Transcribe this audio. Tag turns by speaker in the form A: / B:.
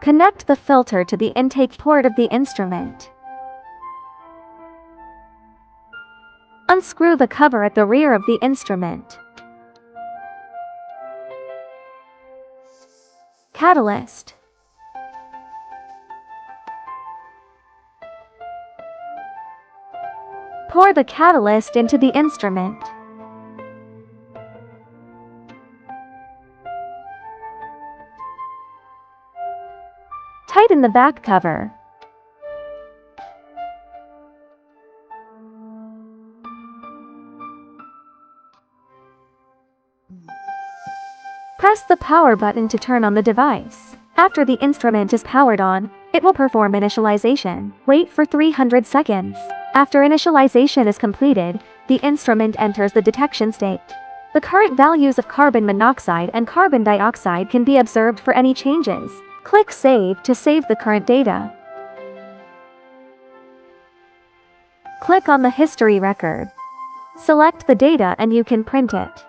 A: Connect the filter to the intake port of the instrument. Unscrew the cover at the rear of the instrument. Catalyst. Pour the catalyst into the instrument. Tighten the back cover. Press the power button to turn on the device. After the instrument is powered on, it will perform initialization. Wait for 300 seconds. After initialization is completed, the instrument enters the detection state. The current values of carbon monoxide and carbon dioxide can be observed for any changes. Click Save to save the current data. Click on the history record. Select the data and you can print it.